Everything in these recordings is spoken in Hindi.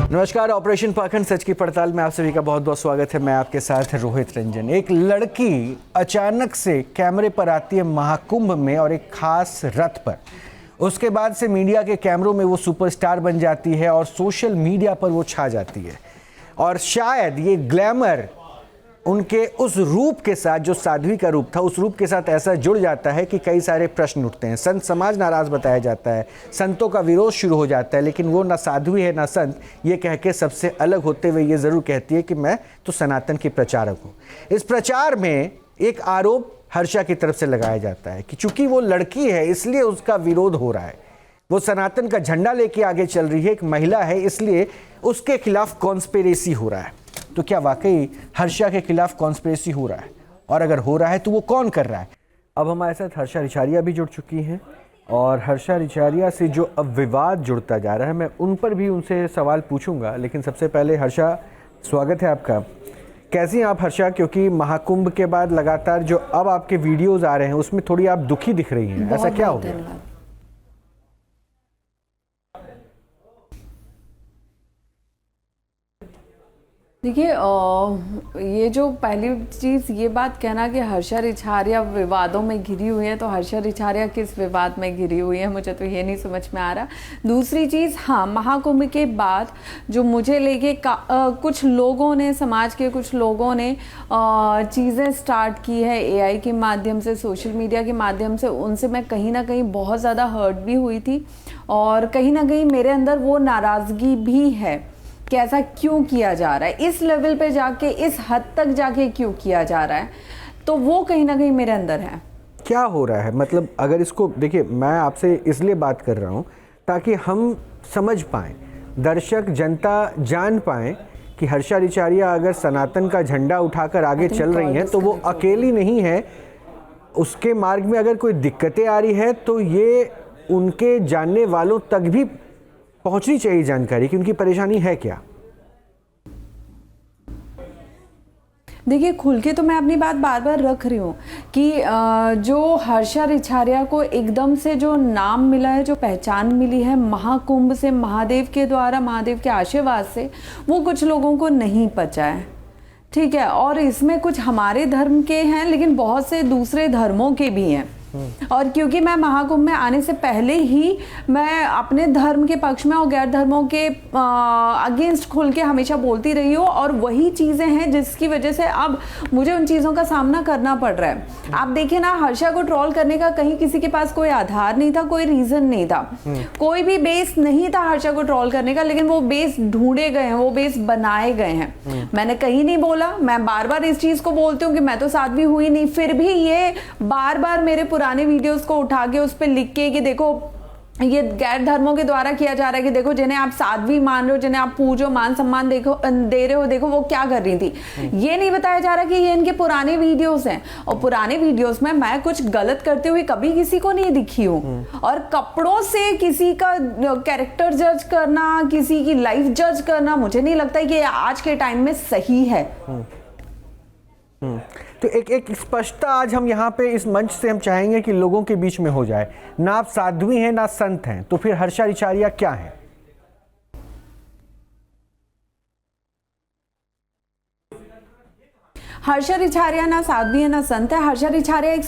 नमस्कार, ऑपरेशन पाखंड सच की पड़ताल में आप सभी का बहुत बहुत स्वागत है। मैं आपके साथ रोहित रंजन। एक लड़की अचानक से कैमरे पर आती है महाकुंभ में और एक खास रथ पर। उसके बाद से मीडिया के कैमरों में वो सुपरस्टार बन जाती है और सोशल मीडिया पर वो छा जाती है। और शायद ये ग्लैमर उनके उस रूप के साथ, जो साध्वी का रूप था, उस रूप के साथ ऐसा जुड़ जाता है कि कई सारे प्रश्न उठते हैं। संत समाज नाराज बताया जाता है, संतों का विरोध शुरू हो जाता है, लेकिन वो ना साध्वी है ना संत, ये कह के सबसे अलग होते हुए ये ज़रूर कहती है कि मैं तो सनातन की प्रचारक हूँ। इस प्रचार में एक आरोप हर्षा की तरफ से लगाया जाता है कि चूंकि वो लड़की है इसलिए उसका विरोध हो रहा है। वो सनातन का झंडा लेके आगे चल रही है, एक महिला है, इसलिए उसके खिलाफ कॉन्स्पिरेसी हो रहा है। तो क्या वाकई हर्षा के खिलाफ कॉन्स्पिरेसी हो रहा है? और अगर हो रहा है तो वो कौन कर रहा है? अब हमारे साथ हर्षा रिछारिया भी जुड़ चुकी हैं और हर्षा रिछारिया से जो अब विवाद जुड़ता जा रहा है, मैं उन पर भी उनसे सवाल पूछूंगा। लेकिन सबसे पहले हर्षा, स्वागत है आपका। कैसी हैं आप हर्षा? क्योंकि महाकुंभ के बाद लगातार जो अब आपके वीडियोस आ रहे हैं उसमें थोड़ी आप दुखी दिख रही हैं, ऐसा क्या हो गया? देखिए, ये जो पहली चीज़ ये बात कहना कि हर्षा रिछारिया विवादों में घिरी हुई है, तो हर्षा रिछारिया किस विवाद में घिरी हुई है, मुझे तो ये नहीं समझ में आ रहा। दूसरी चीज़, हाँ, महाकुंभ के बाद जो मुझे लेके कुछ लोगों ने, समाज के कुछ लोगों ने चीज़ें स्टार्ट की है AI के माध्यम से, सोशल मीडिया के माध्यम से, उनसे मैं कहीं ना कहीं बहुत ज़्यादा हर्ट भी हुई थी और कहीं ना कहीं मेरे अंदर वो नाराज़गी भी है कि ऐसा क्यों किया जा रहा है, इस लेवल पे जाके, इस हद तक जाके क्यों किया जा रहा है, तो वो कहीं ना कहीं मेरे अंदर है। क्या हो रहा है? मतलब अगर इसको देखिए, मैं आपसे इसलिए बात कर रहा हूँ ताकि हम समझ पाएं, दर्शक जनता जान पाएं कि हर्षा रिछारिया अगर सनातन का झंडा उठाकर आगे चल रही हैं तो वो अकेली नहीं है। उसके मार्ग में अगर कोई दिक्कतें आ रही है तो ये उनके जानने वालों तक भी पहुंचनी चाहिए जानकारी कि उनकी परेशानी है क्या। देखिए, खुल के तो मैं अपनी बात बार बार रख रही हूँ कि जो हर्षा रिछारिया को एकदम से जो नाम मिला है, जो पहचान मिली है महाकुंभ से, महादेव के द्वारा, महादेव के आशीर्वाद से, वो कुछ लोगों को नहीं पचा है, ठीक है। और इसमें कुछ हमारे धर्म के हैं लेकिन बहुत से दूसरे धर्मों के भी हैं। और क्योंकि मैं महाकुंभ में आने से पहले ही मैं अपने धर्म के पक्ष में और गैर धर्मों के अगेंस्ट खुल के हमेशा बोलती रही हूँ, और वही चीज़ें हैं जिसकी वजह से अब मुझे उन चीज़ों का सामना करना पड़ रहा है। आप देखिए ना, हर्षा को ट्रोल करने का कहीं किसी के पास कोई आधार नहीं था, कोई रीज़न नहीं था, कोई भी बेस नहीं था हर्षा को ट्रोल करने का, लेकिन वो बेस ढूंढे गए हैं, वो बेस बनाए गए हैं। मैंने कहीं नहीं बोला, मैं बार बार इस चीज़ को बोलती हूँ कि मैं तो साध्वी हुई नहीं, फिर भी ये बार बार मेरे पुराने वीडियोस को उठा के उस पर लिख के कि देखो ये गैर धर्मों के द्वारा किया जा रहा है, कि देखो जिन्हें आप साध्वी मान रहे हो, जिन्हें आप पूजो, मान सम्मान दे रहे हो, देखो वो क्या कर रही थी। ये नहीं बताया जा रहा कि ये इनके पुराने वीडियोस हैं, और पुराने वीडियोस में मैं कुछ गलत करते हुए कभी किसी को नहीं दिखी हूँ। और कपड़ों से किसी का कैरेक्टर जज करना, किसी की लाइफ जज करना, मुझे नहीं लगता कि आज के टाइम में सही है। तो एक स्पष्टता आज हम यहाँ पे इस मंच से हम चाहेंगे कि लोगों के बीच में हो जाए। ना आप साध्वी हैं ना संत हैं, तो फिर हर्षा रिछारिया क्या है? हर्षा रिछारिया ना साध्वी है ना संत है। हर्षा रिछारिया एक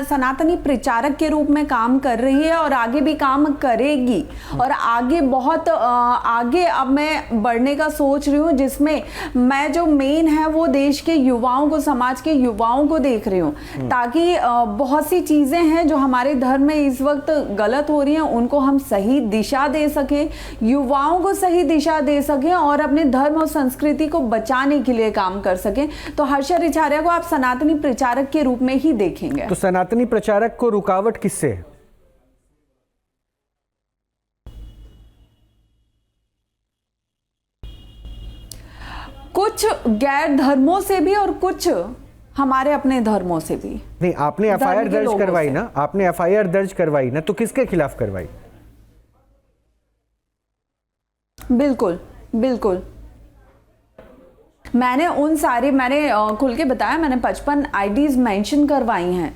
सनातनी प्रचारक के रूप में काम कर रही है और आगे भी काम करेगी, और आगे बहुत आगे अब मैं बढ़ने का सोच रही हूँ, जिसमें मैं जो मेन है वो देश के युवाओं को, समाज के युवाओं को देख रही हूँ, ताकि बहुत सी चीज़ें हैं जो हमारे धर्म में इस वक्त गलत हो रही हैं उनको हम सही दिशा दे सकें, युवाओं को सही दिशा दे सकें और अपने धर्म और संस्कृति को बचाने के लिए काम कर सकें। तो हर्षा रिछारिया को आप सनातनी प्रचारक के रूप में ही देखेंगे। तो सनातनी प्रचारक को रुकावट किससे? कुछ गैर धर्मों से भी और कुछ हमारे अपने धर्मों से भी। नहीं, आपने FIR दर्ज करवाई ना, आपने FIR दर्ज करवाई ना, तो किसके खिलाफ करवाई? बिल्कुल बिल्कुल, मैंने उन सारे, मैंने खुल के बताया, मैंने 55 आईडीज मेंशन करवाई हैं।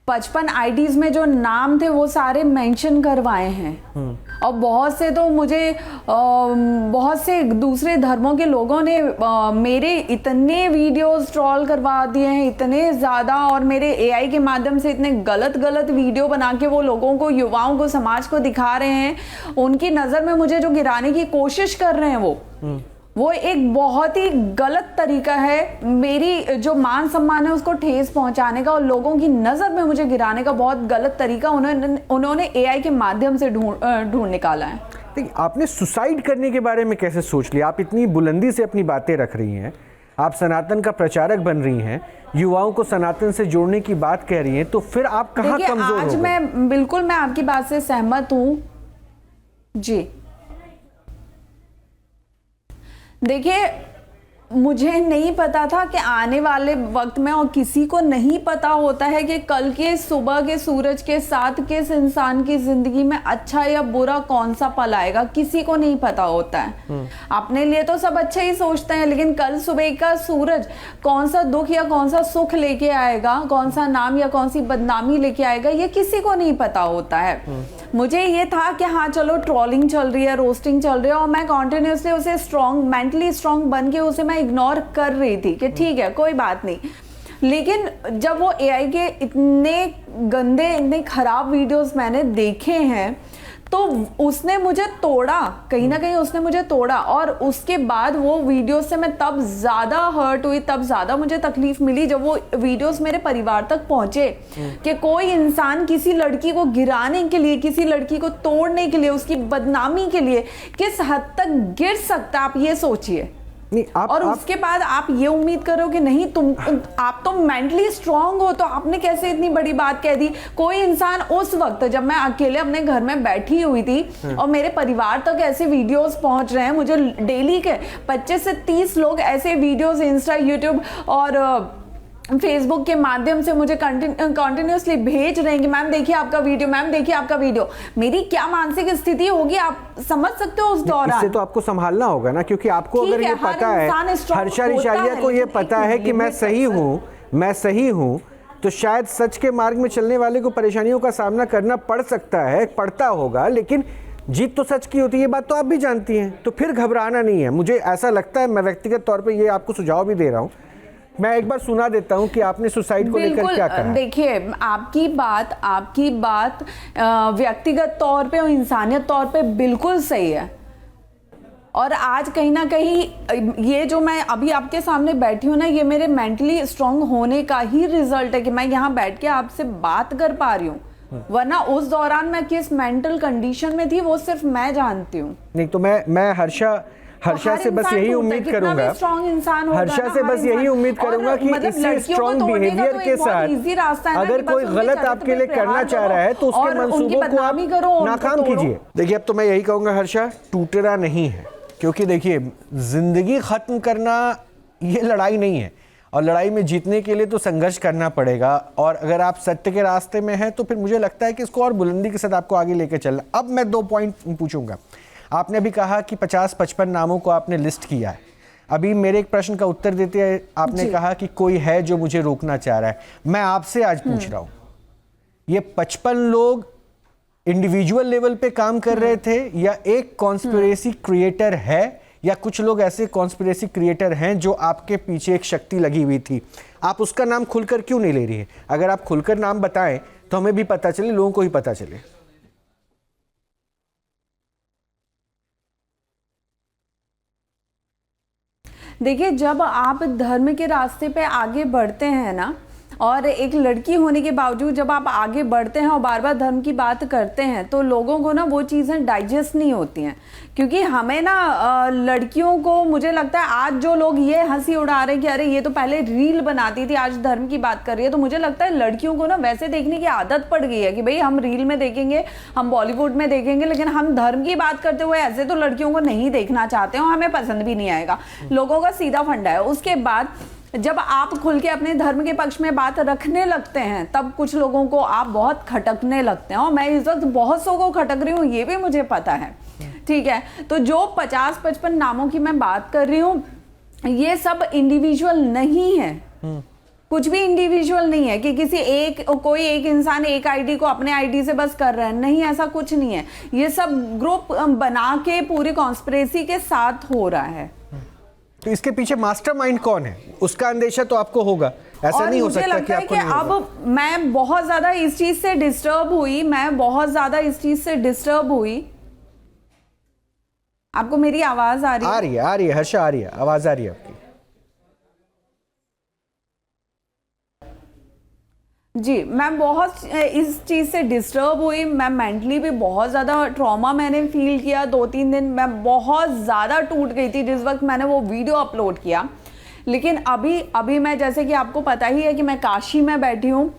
55 आईडीज में जो नाम थे वो सारे मेंशन करवाए हैं। और बहुत से तो मुझे बहुत से दूसरे धर्मों के लोगों ने मेरे इतने वीडियोस ट्रोल करवा दिए हैं, इतने ज़्यादा, और मेरे एआई के माध्यम से इतने गलत वीडियो बना के वो लोगों को, युवाओं को, समाज को दिखा रहे हैं। उनकी नज़र में मुझे जो गिराने की कोशिश कर रहे हैं वो एक बहुत ही गलत तरीका है मेरी जो मान सम्मान है उसको ठेस पहुंचाने का, और लोगों की नज़र में मुझे गिराने का बहुत गलत तरीका उन्होंने एआई के माध्यम से ढूंढ निकाला है। देखिए, आपने सुसाइड करने के बारे में कैसे सोच लिया? आप इतनी बुलंदी से अपनी बातें रख रही हैं, आप सनातन का प्रचारक बन रही हैं, युवाओं को सनातन से जोड़ने की बात कह रही हैं, तो फिर आप कहाँ कमजोर हो गए? मैं आपकी बात से सहमत हूँ जी। देखिए, मुझे नहीं पता था कि आने वाले वक्त में, और किसी को नहीं पता होता है कि कल के सुबह के सूरज के साथ किस इंसान की जिंदगी में अच्छा या बुरा कौन सा पल आएगा, किसी को नहीं पता होता है। अपने लिए तो सब अच्छा ही सोचते हैं, लेकिन कल सुबह का सूरज कौन सा दुख या कौन सा सुख लेके आएगा, कौन सा नाम या कौन सी बदनामी लेके आएगा, ये किसी को नहीं पता होता है। मुझे ये था कि हाँ चलो ट्रोलिंग चल रही है, रोस्टिंग चल रही है, और मैं कॉन्टिन्यूसली उसे मेंटली स्ट्रांग बन के उसे मैं इग्नोर कर रही थी कि ठीक है कोई बात नहीं। लेकिन जब वो एआई के इतने गंदे, इतने खराब वीडियोस मैंने देखे हैं, तो उसने मुझे तोड़ा, कहीं ना कहीं उसने मुझे तोड़ा। और उसके बाद वो वीडियोस से मैं तब ज़्यादा हर्ट हुई, तब ज़्यादा मुझे तकलीफ मिली जब वो वीडियोस मेरे परिवार तक पहुंचे कि कोई इंसान किसी लड़की को गिराने के लिए, किसी लड़की को तोड़ने के लिए, उसकी बदनामी के लिए किस हद तक गिर सकता, आप ये सोचिए। और उसके बाद आप ये उम्मीद करो कि नहीं आप तो मेंटली स्ट्रांग हो, तो आपने कैसे इतनी बड़ी बात कह दी। कोई इंसान उस वक्त जब मैं अकेले अपने घर में बैठी हुई थी और मेरे परिवार तक ऐसे वीडियोस पहुंच रहे हैं, मुझे डेली के 25 से 30 लोग ऐसे वीडियोस इंस्टा, यूट्यूब और फेसबुक के माध्यम से मुझे कंटिन्यूसली भेज रहे हैं कि मैम देखिए आपका वीडियो, मैम देखिए आपका वीडियो। मेरी क्या मानसिक स्थिति होगी आप समझ सकते हो उस दौरान। इससे तो आपको संभालना होगा ना, क्योंकि आपको अगर ये पता है, हर्षा रिछारिया को ये पता है कि मैं सही हूँ, तो शायद सच के मार्ग में चलने वाले को परेशानियों का सामना करना पड़ सकता है, पड़ता होगा, लेकिन जीत तो सच की होती है, ये बात तो आप भी जानती हैं। तो फिर घबराना नहीं है, मुझे ऐसा लगता है। मैं व्यक्तिगत तौर पर ये आपको सुझाव भी दे रहा हूँ। मैं एक बार सुना देता हूं कि आपने सुसाइड को लेकर क्या कहा। देखिए, आपकी बात व्यक्तिगत तौर पे और इंसानियत तौर पे बिल्कुल सही है। और आज कहीं ना कहीं ये जो मैं अभी आपके सामने बैठी हूँ ना, ये मेरे मेंटली स्ट्रांग होने का ही रिजल्ट है कि मैं यहाँ बैठ के आपसे बात कर पा रही हूँ। वरना उस दौरान मैं किस मेंटल कंडीशन में थी वो सिर्फ मैं जानती हूँ। नहीं तो मैं हर्षा से बस यही उम्मीद करूंगा, हर्षा से बस यही उम्मीद करूंगा कि इसी स्ट्रॉन्ग बिहेवियर के साथ अगर कोई गलत आपके लिए करना चाह रहा है तो उसके मंसूबों को आप नाकाम कीजिए। देखिए, अब तो मैं यही कहूंगा, हर्षा टूटना नहीं है, क्योंकि देखिए जिंदगी खत्म करना ये लड़ाई नहीं है, और लड़ाई में जीतने के लिए तो संघर्ष करना पड़ेगा। और अगर आप सत्य के रास्ते में हैं तो फिर मुझे लगता है कि इसको और बुलंदी के साथ आपको आगे लेके चलना। अब मैं 2 पॉइंट पूछूंगा। आपने अभी कहा कि 50-55 नामों को आपने लिस्ट किया है। अभी मेरे एक प्रश्न का उत्तर देते हैं, आपने कहा कि कोई है जो मुझे रोकना चाह रहा है। मैं आपसे आज पूछ रहा हूं, ये 55 लोग इंडिविजुअल लेवल पे काम कर रहे थे या एक कॉन्स्पिरेसी क्रिएटर है, या कुछ लोग ऐसे कॉन्स्पिरेसी क्रिएटर हैं जो आपके पीछे एक शक्ति लगी हुई थी? आप उसका नाम खुलकर क्यों नहीं ले रही है? अगर आप खुलकर नाम बताएं तो हमें भी पता चले, लोगों को ही पता चले। देखिए, जब आप धर्म के रास्ते पे आगे बढ़ते हैं ना, और एक लड़की होने के बावजूद जब आप आगे बढ़ते हैं और बार बार धर्म की बात करते हैं, तो लोगों को ना वो चीज़ें डाइजेस्ट नहीं होती हैं। क्योंकि हमें ना लड़कियों को, मुझे लगता है आज जो लोग ये हंसी उड़ा रहे हैं कि अरे ये तो पहले रील बनाती थी, आज धर्म की बात कर रही है, तो मुझे लगता है लड़कियों को ना वैसे देखने की आदत पड़ गई है कि भाई हम रील में देखेंगे, हम बॉलीवुड में देखेंगे, लेकिन हम धर्म की बात करते हुए ऐसे तो लड़कियों को नहीं देखना चाहते हो, हमें पसंद भी नहीं आएगा। लोगों का सीधा फंडा है। उसके बाद जब आप खुल के अपने धर्म के पक्ष में बात रखने लगते हैं, तब कुछ लोगों को आप बहुत खटकने लगते हैं। और मैं इस वक्त बहुत सौ को खटक रही हूँ, ये भी मुझे पता है, ठीक है। तो जो 50-55 नामों की मैं बात कर रही हूँ, ये सब इंडिविजुअल नहीं है, कुछ भी इंडिविजुअल नहीं है कि कोई एक इंसान एक आईडी को अपने आईडी से बस कर रहा है, नहीं, ऐसा कुछ नहीं है। ये सब ग्रुप बना के पूरी कॉन्स्पिरेसी के साथ हो रहा है। तो इसके पीछे मास्टरमाइंड कौन है, उसका अंदेशा तो आपको होगा, ऐसा नहीं हो सकता कि आपको नहीं होगा। अब मैं बहुत ज्यादा इस चीज से डिस्टर्ब हुई, आपको मेरी आवाज आ रही है? आ रही है हर्षा, आ रही है, आवाज आ रही है आपकी। जी, मैं बहुत इस चीज़ से डिस्टर्ब हुई। मैं मेंटली भी बहुत ज़्यादा ट्रॉमा मैंने फील किया। 2-3 दिन मैं बहुत ज़्यादा टूट गई थी जिस वक्त मैंने वो वीडियो अपलोड किया। लेकिन अभी मैं, जैसे कि आपको पता ही है कि मैं काशी में बैठी हूँ,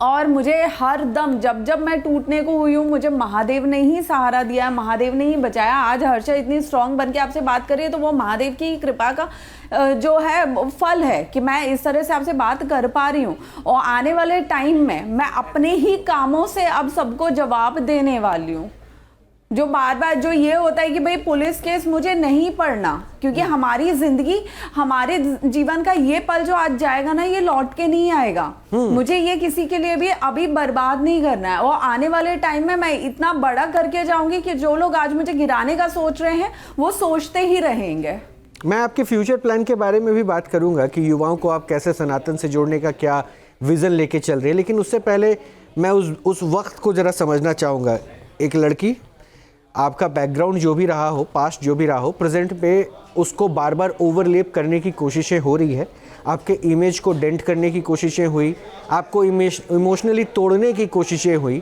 और मुझे हर दम जब मैं टूटने को हुई हूँ, मुझे महादेव ने ही सहारा दिया, महादेव ने ही बचाया। आज हर्षा इतनी स्ट्रांग बन के आपसे बात कर रही है तो वो महादेव की कृपा का जो है फल है कि मैं इस तरह से आपसे बात कर पा रही हूँ। और आने वाले टाइम में मैं अपने ही कामों से अब सबको जवाब देने वाली हूँ। जो बार बार जो ये होता है कि भाई पुलिस केस मुझे नहीं पढ़ना, क्योंकि हमारी जिंदगी, हमारे जीवन का ये पल जो आज जाएगा ना, ये लौट के नहीं आएगा। मुझे ये किसी के लिए भी अभी बर्बाद नहीं करना है। और आने वाले टाइम में मैं इतना बड़ा करके जाऊंगी कि जो लोग आज मुझे गिराने का सोच रहे हैं वो सोचते ही रहेंगे। मैं आपके फ्यूचर प्लान के बारे में भी बात करूंगा कि युवाओं को आप कैसे सनातन से जोड़ने का क्या विजन लेके चल रहे हैं, लेकिन उससे पहले मैं उस वक्त को जरा समझना चाहूँगा। एक लड़की, आपका बैकग्राउंड जो भी रहा हो, पास्ट जो भी रहा हो, प्रेजेंट पे उसको बार बार ओवरलेप करने की कोशिशें हो रही है, आपके इमेज को डेंट करने की कोशिशें हुई, आपको इमोशनली तोड़ने की कोशिशें हुई।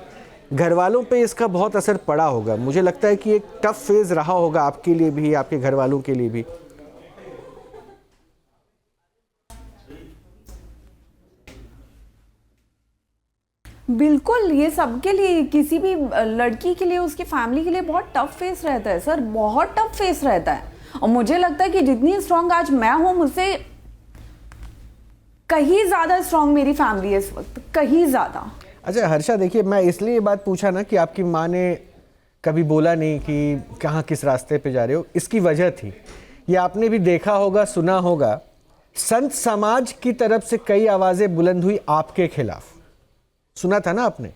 घर वालों पे इसका बहुत असर पड़ा होगा। मुझे लगता है कि एक टफ फेज़ रहा होगा आपके लिए भी, आपके घर वालों के लिए भी। बिल्कुल, ये सबके लिए, किसी भी लड़की के लिए, उसकी फैमिली के लिए बहुत टफ फेस रहता है सर, बहुत टफ फेस रहता है। और मुझे लगता है कि जितनी स्ट्रांग आज मैं हूं, मुझसे कहीं ज्यादा स्ट्रांग मेरी फैमिली है इस वक्त, कहीं ज्यादा। अच्छा हर्षा, देखिए मैं इसलिए ये बात पूछा ना कि आपकी माँ ने कभी बोला नहीं कि कहाँ किस रास्ते पे जा रहे हो, इसकी वजह थी, ये आपने भी देखा होगा, सुना होगा, संत समाज की तरफ से कई आवाज़ें बुलंद हुई आपके खिलाफ, सुना था ना आपने।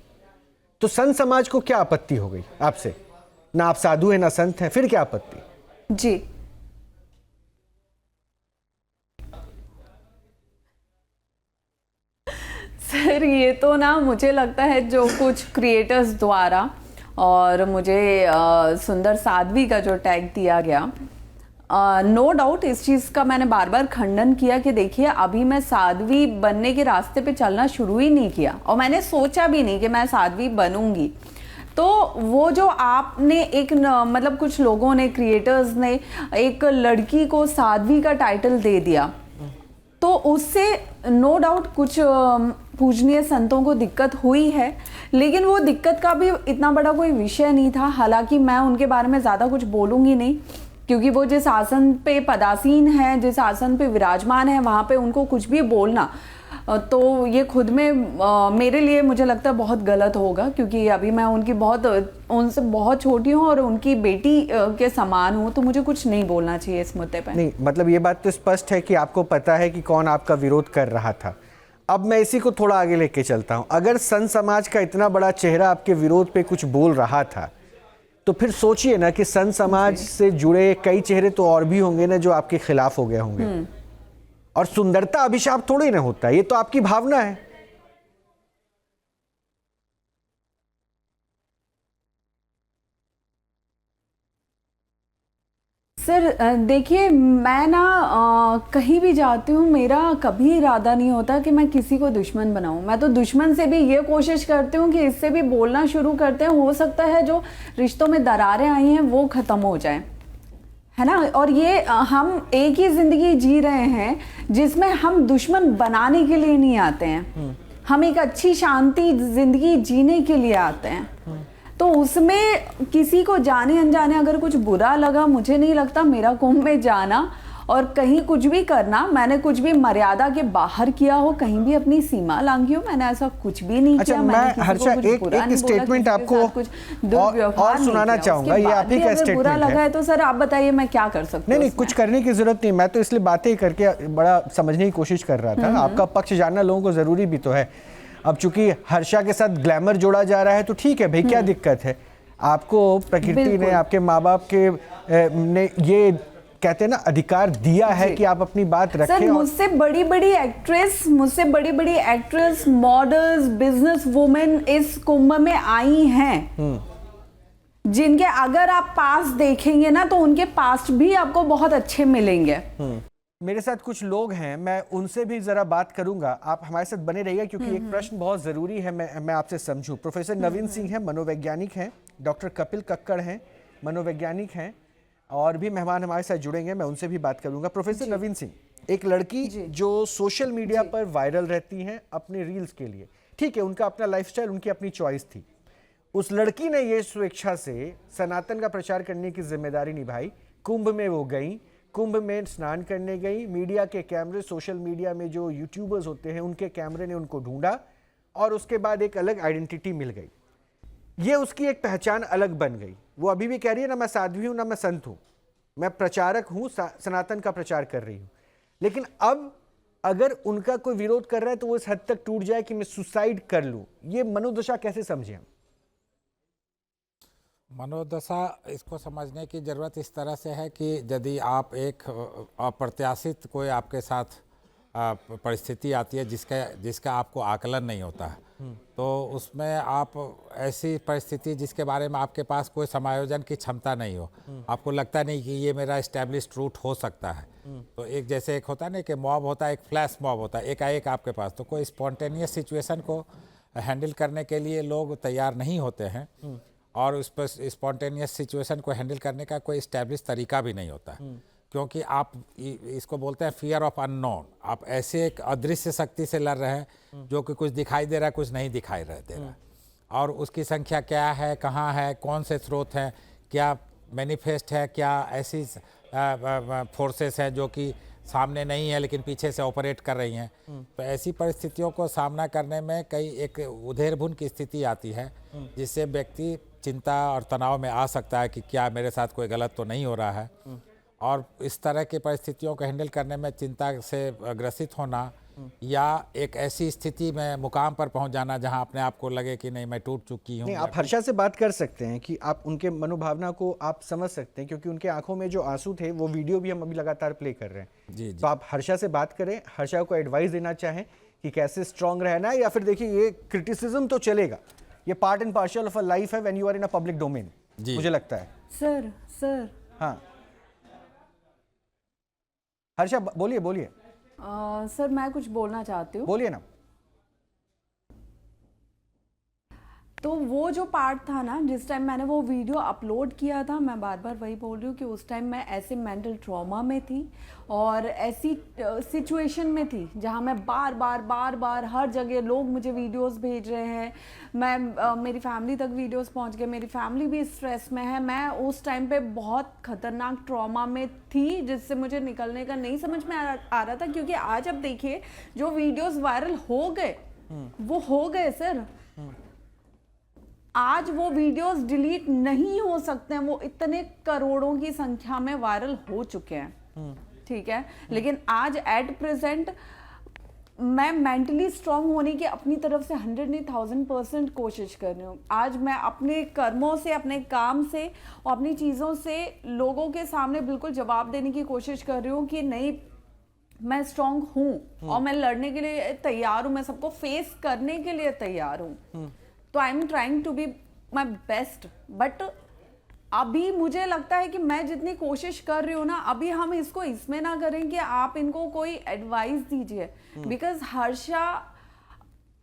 तो संत समाज को क्या आपत्ति हो गई आपसे? ना आप साधु हैं ना संत हैं, फिर क्या आपत्ति? जी, सर ये तो ना मुझे लगता है जो कुछ क्रिएटर्स द्वारा, और मुझे सुंदर साध्वी का जो टैग दिया गया, नो डाउट इस चीज़ का मैंने बार बार खंडन किया कि देखिए अभी मैं साध्वी बनने के रास्ते पे चलना शुरू ही नहीं किया, और मैंने सोचा भी नहीं कि मैं साध्वी बनूंगी। तो वो जो आपने एक मतलब कुछ लोगों ने, क्रिएटर्स ने एक लड़की को साध्वी का टाइटल दे दिया, तो उससे नो डाउट कुछ पूजनीय संतों को दिक्कत हुई है, लेकिन वो दिक्कत का भी इतना बड़ा कोई विषय नहीं था। हालांकि मैं उनके बारे में ज़्यादा कुछ बोलूँगी नहीं, क्योंकि वो जिस आसन पे पदासीन है, जिस आसन पे विराजमान है, वहाँ पे उनको कुछ भी बोलना तो ये खुद में मेरे लिए मुझे लगता है बहुत गलत होगा, क्योंकि अभी मैं उनसे बहुत छोटी हूँ और उनकी बेटी के समान हूँ, तो मुझे कुछ नहीं बोलना चाहिए इस मुद्दे पे। नहीं, मतलब ये बात तो स्पष्ट है कि आपको पता है कि कौन आपका विरोध कर रहा था। अब मैं इसी को थोड़ा आगे लेके चलता हूँ। अगर संत समाज का इतना बड़ा चेहरा आपके विरोध पे कुछ बोल रहा था, तो फिर सोचिए ना कि संत समाज से जुड़े कई चेहरे तो और भी होंगे ना जो आपके खिलाफ हो गए होंगे। और सुंदरता अभिशाप थोड़ी ना होता है, ये तो आपकी भावना है। सर देखिए, मैं ना कहीं भी जाती हूँ, मेरा कभी इरादा नहीं होता कि मैं किसी को दुश्मन बनाऊँ। मैं तो दुश्मन से भी ये कोशिश करती हूँ कि इससे भी बोलना शुरू करते हैं, हो सकता है जो रिश्तों में दरारें आई हैं वो ख़त्म हो जाए, है ना। और ये हम एक ही ज़िंदगी जी रहे हैं जिसमें हम दुश्मन बनाने के लिए नहीं आते हैं, हम एक अच्छी शांति ज़िंदगी जीने के लिए आते हैं। तो उसमें किसी को जाने अनजाने अगर कुछ बुरा लगा, मुझे नहीं लगता मेरा कुंभ में जाना और कहीं कुछ भी करना, मैंने कुछ भी मर्यादा के बाहर किया हो, कहीं भी अपनी सीमा लांघी हो, मैंने ऐसा कुछ भी नहीं किया। मैं हर्षा एक स्टेटमेंट आपको और सुनाना चाहूंगा, ये आप ही का स्टेटमेंट है। बुरा लगा है तो सर आप बताइए मैं क्या कर सकती हूँ? नहीं, कुछ करने की जरूरत नहीं, मैं तो इसलिए बातें करके बड़ा समझने की कोशिश कर रहा था। आपका पक्ष जानना लोगों को जरूरी भी तो है। अब चूंकि हर्षा के साथ ग्लैमर जोड़ा जा रहा है तो ठीक है भाई, क्या दिक्कत है? आपको प्रकृति ने, आपके माँ बाप के ने ये कहते हैं ना अधिकार दिया है कि आप अपनी बात रखें। सर मुझसे बड़ी बड़ी एक्ट्रेस, मॉडल्स, बिजनेस वुमेन इस कुंभ में आई हैं, जिनके अगर आप पास देखेंगे ना तो उनके पास्ट भी आपको बहुत अच्छे मिलेंगे। मेरे साथ कुछ लोग हैं, मैं उनसे भी जरा बात करूंगा। आप हमारे साथ बने रहिए क्योंकि एक प्रश्न बहुत जरूरी है, मैं आपसे समझूं। प्रोफेसर नवीन सिंह हैं, मनोवैज्ञानिक हैं। डॉक्टर कपिल कक्कड़ हैं, मनोवैज्ञानिक हैं। और भी मेहमान हमारे साथ जुड़ेंगे, मैं उनसे भी बात करूंगा। प्रोफेसर नवीन सिंह, एक लड़की जो सोशल मीडिया पर वायरल रहती हैं अपने रील्स के लिए, ठीक है, उनका अपना लाइफस्टाइल, उनकी अपनी चॉइस थी। उस लड़की ने ये स्वेच्छा से सनातन का प्रचार करने की जिम्मेदारी निभाई। कुंभ में वो गई, कुंभ में स्नान करने गई। मीडिया के कैमरे, सोशल मीडिया में जो यूट्यूबर्स होते हैं उनके कैमरे ने उनको ढूंढा और उसके बाद एक अलग आइडेंटिटी मिल गई। ये उसकी एक पहचान अलग बन गई। वो अभी भी कह रही है ना मैं साध्वी हूं, ना मैं संत हूं, मैं प्रचारक हूं, सनातन का प्रचार कर रही हूं। लेकिन अब अगर उनका कोई विरोध कर रहा है तो वो इस हद तक टूट जाए कि मैं सुसाइड कर लूं। ये मनोदशा कैसे समझें हम? मनोदशा इसको समझने की ज़रूरत इस तरह से है कि यदि आप एक अप्रत्याशित कोई आपके साथ परिस्थिति आती है जिसका आपको आकलन नहीं होता है, तो उसमें आप ऐसी परिस्थिति जिसके बारे में आपके पास कोई समायोजन की क्षमता नहीं हो, आपको लगता नहीं कि ये मेरा एस्टैब्लिश्ड रूट हो सकता है, तो एक जैसे एक होता है ना कि मॉब होता है, एक फ्लैश मॉब होता है, एकाएक आपके पास, तो कोई स्पॉन्टेनियस सिचुएशन को हैंडल करने के लिए लोग तैयार नहीं होते हैं और उस पर स्पॉन्टेनियस सिचुएशन को हैंडल करने का कोई इस्टेब्लिश तरीका भी नहीं होता है, क्योंकि आप इसको बोलते हैं फियर ऑफ अननोन। आप ऐसे एक अदृश्य शक्ति से लड़ रहे हैं जो कि कुछ दिखाई दे रहा है, कुछ नहीं दिखाई दे रहा है, और उसकी संख्या क्या है, कहाँ है, कौन से स्रोत हैं, क्या मैनिफेस्ट है, क्या ऐसी फोर्सेस हैं जो कि सामने नहीं है लेकिन पीछे से ऑपरेट कर रही हैं। तो ऐसी परिस्थितियों को सामना करने में कई एक उधेड़बुन की स्थिति आती है जिससे व्यक्ति चिंता और तनाव में आ सकता है कि क्या मेरे साथ कोई गलत तो नहीं हो रहा है, और इस तरह की परिस्थितियों को हैंडल करने में चिंता से ग्रसित होना या एक ऐसी स्थिति में मुकाम पर पहुंच जाना जहां अपने आप को लगे कि नहीं मैं टूट चुकी हूं। नहीं, आप हर्षा से बात कर सकते हैं कि आप उनके मनोभावना को आप समझ सकते हैं, क्योंकि उनके आंखों में जो आंसू थे वो वीडियो भी हम अभी लगातार प्ले कर रहे हैं। जी। तो आप हर्षा से बात करें, हर्षा को एडवाइस देना चाहें कि कैसे स्ट्रांग रहना है, या फिर देखिए ये क्रिटिसिज्म तो चलेगा, ये part and parcel of a life है when you are in a public domain, मुझे लगता है। सर हाँ हर्षा बोलिए। सर मैं कुछ बोलना चाहती हूँ। बोलिए ना। तो वो जो पार्ट था ना, जिस टाइम मैंने वो वीडियो अपलोड किया था, मैं बार बार वही बोल रही हूँ कि उस टाइम मैं ऐसे मेंटल ट्रॉमा में थी और ऐसी सिचुएशन में थी जहाँ मैं बार बार हर जगह लोग मुझे वीडियोस भेज रहे हैं, मैं मेरी फैमिली तक वीडियोस पहुँच गए, मेरी फैमिली भी स्ट्रेस में है। मैं उस टाइम पे बहुत खतरनाक ट्रॉमा में थी जिससे मुझे निकलने का नहीं समझ में आ रहा था, क्योंकि आज अब देखिए जो वीडियोस वायरल हो गए वो हो गए सर, आज वो वीडियोस डिलीट नहीं हो सकते हैं, वो इतने करोड़ों की संख्या में वायरल हो चुके हैं, ठीक है। लेकिन आज एट प्रेजेंट मैं मेंटली स्ट्रांग होने की अपनी तरफ से 100 नहीं 1000% कोशिश कर रही हूँ। आज मैं अपने कर्मों से, अपने काम से और अपनी चीज़ों से लोगों के सामने बिल्कुल जवाब देने की कोशिश कर रही हूँ कि नहीं, मैं स्ट्रांग हूँ और मैं लड़ने के लिए तैयार हूँ, मैं सबको फेस करने के लिए तैयार हूँ। तो I am trying to be my best, but अभी मुझे लगता है कि मैं जितनी कोशिश कर रही हूँ ना, अभी हम इसको इसमें ना करें कि आप इनको कोई एडवाइस दीजिए, बिकॉज हर्षा,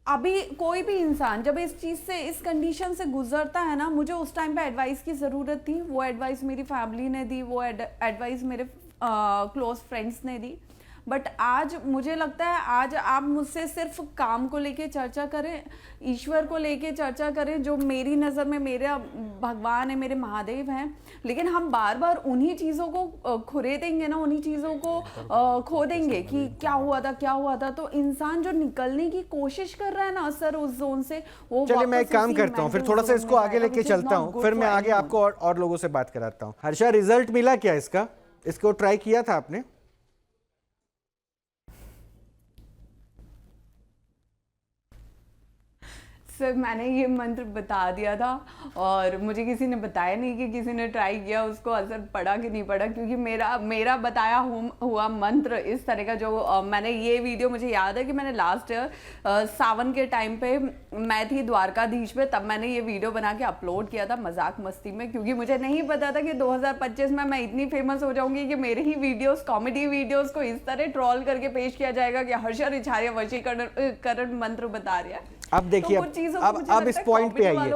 अभी कोई भी इंसान जब इस चीज़ से, इस कंडीशन से गुजरता है ना, मुझे उस टाइम पे एडवाइस की ज़रूरत थी। वो एडवाइस मेरी फैमिली ने दी, वो एडवाइस मेरे क्लोज फ्रेंड्स ने दी, बट आज मुझे लगता है आज आप मुझसे सिर्फ काम को लेके चर्चा करें, ईश्वर को लेके चर्चा करें, जो मेरी नज़र में मेरा भगवान है, मेरे महादेव हैं, लेकिन हम बार बार उन्हीं चीज़ों को खुरेदेंगे ना, उन्हीं चीज़ों को खो देंगे कि क्या हुआ था, तो इंसान जो निकलने की कोशिश कर रहा है ना सर उस जोन से, वो चलिए मैं वापस एक काम उसी करता हूँ, फिर mental थोड़ा सा zone इसको में आगे जाएगा, लेके which is चलता not हूँ, good फिर मैं for आगे anyone. आपको और लोगों से बात कराता हूँ। हर्षा, रिजल्ट मिला क्या इसको ट्राई किया था आपने? सर मैंने ये मंत्र बता दिया था और मुझे किसी ने बताया नहीं कि किसी ने ट्राई किया, उसको असर पड़ा कि नहीं पड़ा, क्योंकि मेरा बताया हुआ मंत्र इस तरह का जो मैंने ये वीडियो, मुझे याद है कि मैंने लास्ट ईयर सावन के टाइम पे मैं थी द्वारकाधीश पे, तब मैंने ये वीडियो बना के अपलोड किया था मजाक मस्ती में, क्योंकि मुझे नहीं पता था कि 2025 में मैं इतनी फेमस हो जाऊंगी कि मेरे ही वीडियोस, कॉमेडी वीडियोस को इस तरह ट्रोल करके पेश किया जाएगा कि हर्षा रिछारिया वशीकरण मंत्र बता रहा है। अब देखिए, अब इस पॉइंट पे आइए,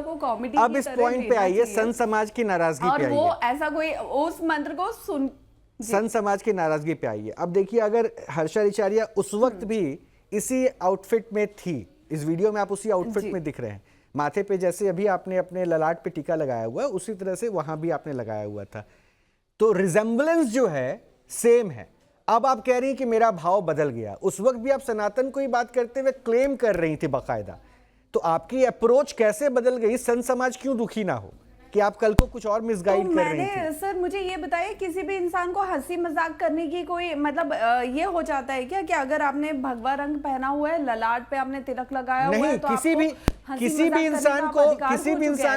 अब इस पॉइंट पे आइए, संत समाज की नाराजगी पे आइए, और वो ऐसा कोई उस मंत्र को सुन, संत समाज की नाराजगी पे आइए। अब देखिए, अगर हर्षा रिछारिया उस वक्त भी इसी आउटफिट में थी, इस वीडियो में आप उसी आउटफिट में दिख रहे हैं, माथे पे जैसे अभी आपने अपने ललाट पे टीका लगाया हुआ है उसी तरह से वहां भी आपने लगाया हुआ था, तो रिजेम्बलेंस जो है सेम है। अब आप कह रही हैं कि मेरा भाव बदल गया, उस वक्त भी आप सनातन को ही बात करते हुए क्लेम कर रही थी बाकायदा, तो आपकी अप्रोच कैसे बदल गई? संत समाज क्यों दुखी ना हो कि आप कल को कुछ और मिसगाइड कर रही थी? सर मुझे ये बताइए, किसी भी इंसान को हंसी मजाक करने की कोई मतलब ये हो जाता है क्या कि अगर आपने भगवा रंग पहना हुआ है, ललाट पे आपने तिलक लगाया हुआ है, तो किसी भी इंसान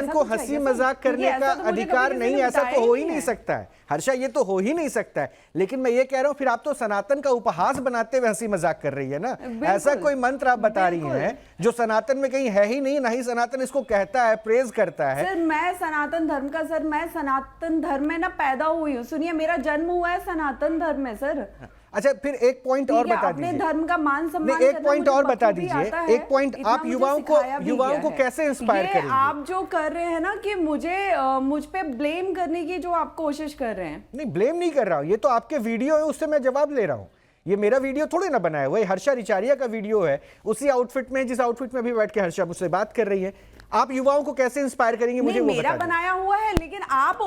को हंसी मजाक करने का अधिकार नहीं, ऐसा तो हो ही नहीं सकता है हर्षा, ये तो हो ही नहीं सकता है। लेकिन मैं ये कह रहा हूं, फिर आप तो सनातन का उपहास बनाते हुए हंसी मजाक कर रही है ना। ऐसा कोई मंत्र आप बता रही हैं जो सनातन में कहीं है ही नहीं, ना ही सनातन इसको कहता है, प्रेज करता है। सर मैं सनातन धर्म में ना पैदा हुई हूँ, सुनिए मेरा जन्म हुआ है सनातन धर्म में सर। अच्छा, फिर एक पॉइंट और बता दीजिए, अपने धर्म का मान सम्मान, एक पॉइंट और बता दीजिए, एक पॉइंट आप युवाओं को कैसे इंस्पायर करेंगे? आप जो कर रहे हैं ना कि मुझ पे ब्लेम करने की जो आप कोशिश कर रहे हैं। नहीं, ब्लेम नहीं कर रहा हूं, ये तो आपके वीडियो है, उससे मैं जवाब ले रहा हूं। ये मेरा वीडियो थोड़ी ना बनाया हुआ है, हर्षा रिछारिया का वीडियो है, उसी आउटफिट में जिस आउटफिट में अभी बैठ के हर्षा मुझसे बात कर रही है। आप युवाओं को कैसे इंस्पायर करेंगे मुझे वो बता दीजिए। मेरा बनाया हुआ है, लेकिन आप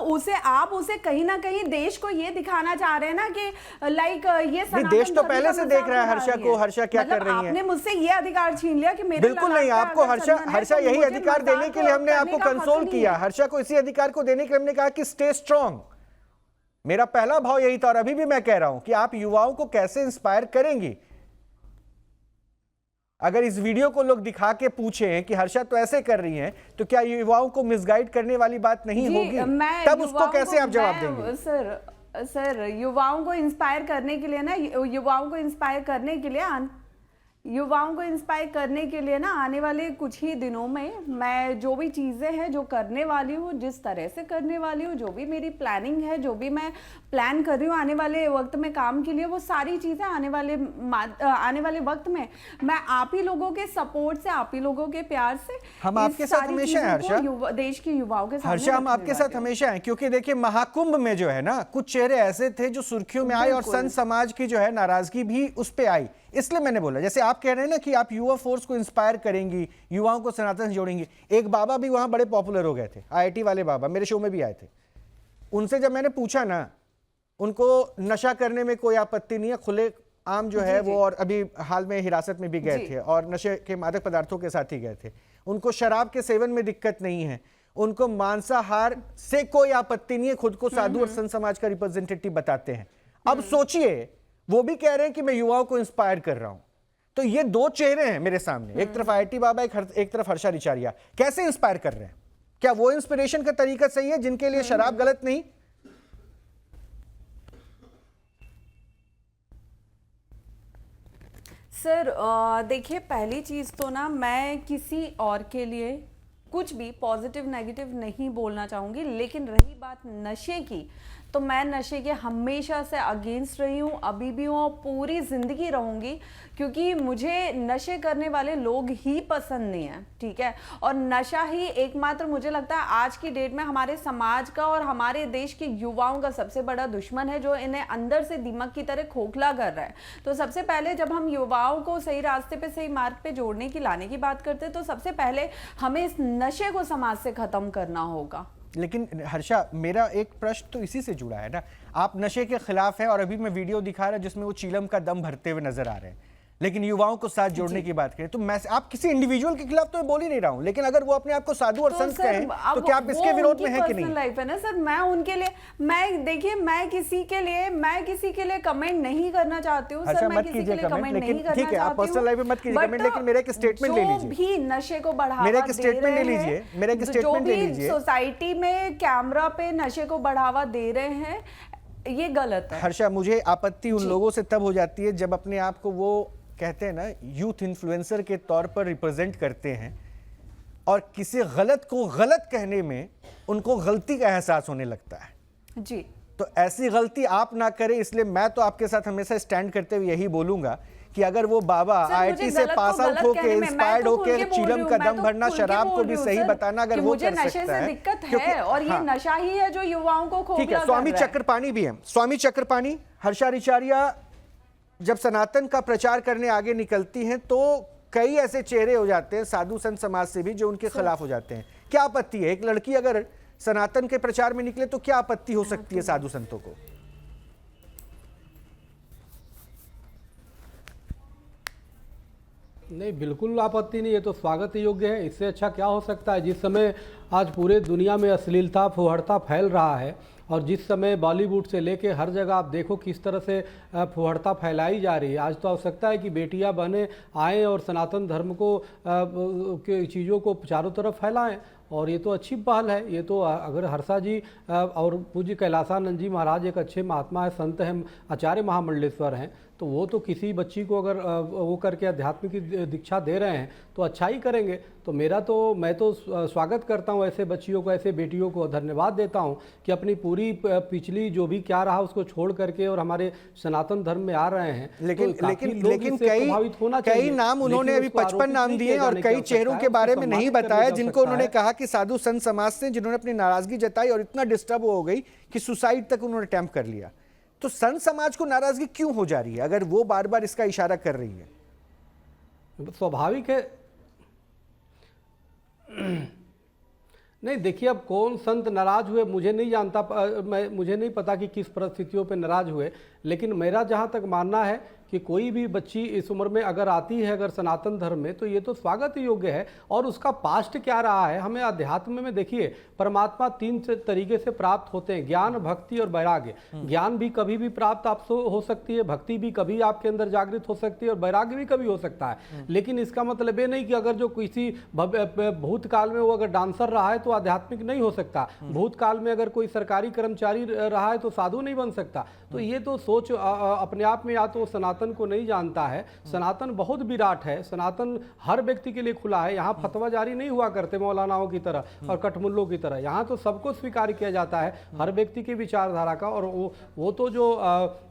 उसे कहीं ना कहीं देश को ये दिखाना चाह रहे हैं ना कि लाइक ये नहीं, देश तो पहले से देख रहा है हर्षा को, हर्षा क्या कर रही है। आपने मुझसे ये अधिकार छीन लिया कि मेरे बिल्कुल नहीं, आपको हर्षा यही अधिकार देने के लिए हमने आपको कंसोल किया, हर्षा को इसी अधिकार को देने के लिए हमने कहा कि स्टे स्ट्रांग। मेरा पहला भाव यही था और अभी भी मैं कह रहा हूं कि आप युवाओं को कैसे इंस्पायर करेंगी। अगर इस वीडियो को लोग दिखा के पूछे कि हर्षा तो ऐसे कर रही हैं, तो क्या युवाओं को मिसगाइड करने वाली बात नहीं होगी? तब उसको कैसे आप जवाब देंगे? सर युवाओं को इंस्पायर करने के लिए ना, युवाओं को इंस्पायर करने के लिए ना आने वाले कुछ ही दिनों में मैं जो भी चीज़ें हैं जो करने वाली हूँ, जिस तरह से करने वाली हूँ, जो भी मेरी प्लानिंग है, जो भी मैं प्लान कर रही हूँ आने वाले वक्त में काम के लिए, वो सारी चीज़ें आने वाले वक्त में मैं आप ही लोगों के सपोर्ट से, आप ही लोगों के प्यार से, हम आपके साथ हमेशा हैं हर्षा, देश के युवाओं के साथ हर्षा हम आपके साथ हमेशा हैं। क्योंकि देखिए, महाकुंभ में जो है ना, कुछ चेहरे ऐसे थे जो सुर्खियों में आए और संत समाज की जो है नाराजगी भी उस पर आई। इसलिए मैंने बोला, जैसे आप कह रहे हैं ना कि आप युवा फोर्स को इंस्पायर करेंगी, युवाओं को सनातन से जोड़ेंगी। एक बाबा भी वहां बड़े पॉपुलर हो गए थे, IIT वाले बाबा, मेरे शो में भी आए थे। उनसे जब मैंने पूछा ना, उनको नशा करने में कोई आपत्ति नहीं है, खुले आम जो है वो, और अभी हाल में हिरासत में भी गए थे और नशे के मादक पदार्थों के साथ ही गए थे। उनको शराब के सेवन में दिक्कत नहीं है, उनको मांसाहार से कोई आपत्ति नहीं है, खुद को साधु और संत समाज का रिप्रेजेंटेटिव बताते हैं। अब सोचिए, वो भी कह रहे हैं कि मैं युवाओं को इंस्पायर कर रहा हूं। तो ये दो चेहरे हैं मेरे सामने, एक तरफ IIT बाबा, एक तरफ हर्षा रिछारिया। कैसे इंस्पायर कर रहे हैं? क्या वो इंस्पिरेशन का तरीका सही है जिनके लिए शराब गलत नहीं? सर देखिए, पहली चीज़ तो ना मैं किसी और के लिए कुछ भी पॉजिटिव नेगेटिव नहीं बोलना चाहूँगी, लेकिन रही बात नशे की, तो मैं नशे के हमेशा से अगेंस्ट रही हूँ, अभी भी हूँ और पूरी ज़िंदगी रहूँगी, क्योंकि मुझे नशे करने वाले लोग ही पसंद नहीं है, ठीक है। और नशा ही एकमात्र मुझे लगता है आज की डेट में हमारे समाज का और हमारे देश के युवाओं का सबसे बड़ा दुश्मन है, जो इन्हें अंदर से दीमक की तरह खोखला कर रहा है। तो सबसे पहले जब हम युवाओं को सही रास्ते पे, सही मार्ग पे जोड़ने की, लाने की बात करते हैं, तो सबसे पहले हमें इस नशे को समाज से खत्म करना होगा। लेकिन हर्षा, मेरा एक प्रश्न तो इसी से जुड़ा है ना, आप नशे के खिलाफ है और अभी मैं वीडियो दिखा रहा जिसमें वो चीलम का दम भरते हुए नजर आ रहे हैं, लेकिन युवाओं को साथ जोड़ने की बात करें तो मैं, आप किसी इंडिविजुअल के खिलाफ तो मैं बोल ही नहीं रहा हूं, लेकिन अगर वो अपने आप को साधु और तो संत सर, कहें तो क्या आप इसके विरोध में हैं कि नहीं? लाइफ है ना सर, मैं उनके लिए, मैं देखिए, मैं किसी के लिए कमेंट नहीं करना चाहती हूँ सर, मैं किसी के लिए कमेंट नहीं करना चाहती हूँ। ठीक है, आप पर्सनल लाइफ में मत कीजिए कमेंट, लेकिन मेरा एक स्टेटमेंट ले लीजिए। जो भी नशे को बढ़ावा मेरा एक स्टेटमेंट ले लीजिए, मेरा एक स्टेटमेंट ले लीजिए। सोसाइटी में कैमरा पे नशे को बढ़ावा दे रहे हैं, ये गलत है। हर्षा, मुझे आपत्ति उन लोगों से तब हो जाती है जब अपने आप को वो कहते हैं ना यूथ इन्फ्लुएंसर के तौर पर रिप्रेजेंट करते हैं और किसी गलत को गलत कहने में उनको गलती का एहसास होने लगता है। जी, तो ऐसी गलती आप ना करें, इसलिए मैं तो आपके साथ हमेशा स्टैंड करते हुए यही बोलूंगा कि अगर वो बाबा आईआईटी से पास आउट होके इंस्पायर्ड होके चीलम का दम भरना, शराब को भी सही बताना, अगर वो कर सकता है, दिक्कत है और ये नशा ही है जो युवाओं को खोखला कर रहा है। स्वामी चक्रपाणी भी है, स्वामी चक्रपाणी, हर्षा रिचारिया जब सनातन का प्रचार करने आगे निकलती हैं तो कई ऐसे चेहरे हो जाते हैं साधु संत समाज से भी जो उनके खिलाफ हो जाते हैं। क्या आपत्ति है, एक लड़की अगर सनातन के प्रचार में निकले तो क्या आपत्ति हो सकती है साधु संतों को? नहीं, बिल्कुल आपत्ति नहीं, ये तो स्वागत योग्य है। इससे अच्छा क्या हो सकता है? जिस समय आज पूरे दुनिया में अश्लीलता, फुहड़ता फैल रहा है और जिस समय बॉलीवुड से लेके हर जगह आप देखो किस तरह से फुहड़ता फैलाई जा रही है, आज तो आवश्यकता है कि बेटियां बहनें आएँ और सनातन धर्म को के चीज़ों को चारों तरफ फैलाएं, और ये तो अच्छी पहल है। ये तो अगर हर्षा जी और पूज्य कैलासानंद जी महाराज एक अच्छे महात्मा है, संत हैं, आचार्य महामंडलेश्वर हैं, तो वो तो किसी बच्ची को अगर वो करके अध्यात्म की दीक्षा दे रहे हैं तो अच्छा ही करेंगे। तो मैं तो स्वागत करता हूँ ऐसे बच्चियों को, ऐसे बेटियों को धन्यवाद देता हूँ कि अपनी पूरी पिछली जो भी क्या रहा उसको छोड़ करके और हमारे सनातन धर्म में आ रहे हैं। लेकिन कई नाम उन्होंने अभी 55 नाम दिए और कई चेहरों के बारे में नहीं बताया जिनको उन्होंने कहा कि साधु संत समाज से, जिन्होंने अपनी नाराजगी जताई और इतना डिस्टर्ब हो गई कि सुसाइड तक उन्होंने अटेम्प्ट कर लिया। तो संत समाज को नाराजगी क्यों हो जा रही है अगर वो बार बार इसका इशारा कर रही है? स्वाभाविक है। नहीं, देखिए, अब कौन संत नाराज हुए मुझे नहीं जानता, मुझे नहीं पता कि किस परिस्थितियों पे नाराज हुए, लेकिन मेरा जहाँ तक मानना है कि कोई भी बच्ची इस उम्र में अगर आती है अगर सनातन धर्म में, तो ये तो स्वागत योग्य है। और उसका पास्ट क्या रहा है, हमें अध्यात्म में देखिए परमात्मा 3 तरीके से प्राप्त होते हैं, ज्ञान, भक्ति और वैराग्य। ज्ञान भी कभी भी प्राप्त आपसे हो सकती है, भक्ति भी कभी आपके अंदर जागृत हो सकती है और वैराग्य भी कभी हो सकता है। लेकिन इसका मतलब ये नहीं कि अगर जो किसी भूतकाल में वो अगर डांसर रहा है तो आध्यात्मिक नहीं हो सकता, भूतकाल में अगर कोई सरकारी कर्मचारी रहा है तो साधु नहीं बन सकता। तो ये तो सोच अपने आप में या तो सनातन को नहीं जानता है। सनातन बहुत विराट है, सनातन हर व्यक्ति के लिए खुला है। यहाँ फतवा जारी नहीं हुआ करते मौलानाओं की तरह और कठमुल्लों की तरह, यहाँ तो सबको स्वीकार किया जाता है हर व्यक्ति की विचारधारा का। और वो तो जो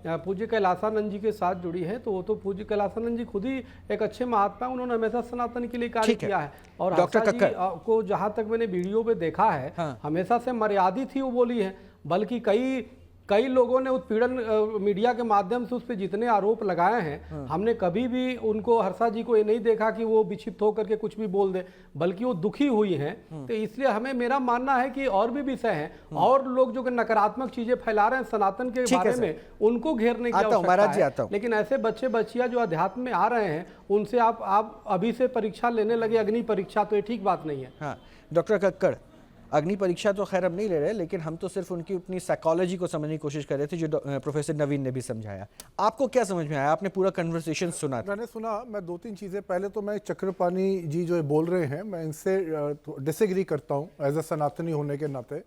पूज्य कैलासानंद जी के साथ जुड़ी है, तो वो तो पूज्य कैलासानंद जी खुद ही एक अच्छे महात्मा, उन्होंने हमेशा सनातन के लिए कार्य किया है। और हर्षा जी को जहाँ तक मैंने वीडियो पे देखा है, हमेशा से मर्यादित ही वो बोली है, बल्कि कई लोगों ने उत्पीड़न मीडिया के माध्यम से उस पर जितने आरोप लगाए हैं, हमने कभी भी उनको, हर्षा जी को ये नहीं देखा कि वो विक्षिप्त होकर के कुछ भी बोल दे, बल्कि वो दुखी हुई हैं। तो इसलिए मेरा मानना है कि और भी विषय हैं और लोग जो नकारात्मक चीजें फैला रहे हैं सनातन के बारे में, उनको घेरने की आवश्यकता है। लेकिन ऐसे बच्चे बच्चियां जो अध्यात्म में आ रहे हैं, उनसे आप अभी से परीक्षा लेने लगे, अग्नि परीक्षा, तो ये ठीक बात नहीं है। हाँ, डॉक्टर कक्कड़, अग्नि परीक्षा तो खैर अब नहीं ले रहे, लेकिन हम तो सिर्फ उनकी अपनी साइकोलॉजी को समझने की कोशिश कर रहे थे, जो प्रोफेसर नवीन ने भी समझाया। आपको क्या समझ में आया? आपने पूरा कन्वर्सेशन सुना था? मैंने सुना। मैं 2-3 चीज़ें, पहले तो मैं चक्रपाणी जी जो बोल रहे हैं, मैं इनसे डिसएग्री करता हूँ एज अ सनातनी होने के नाते।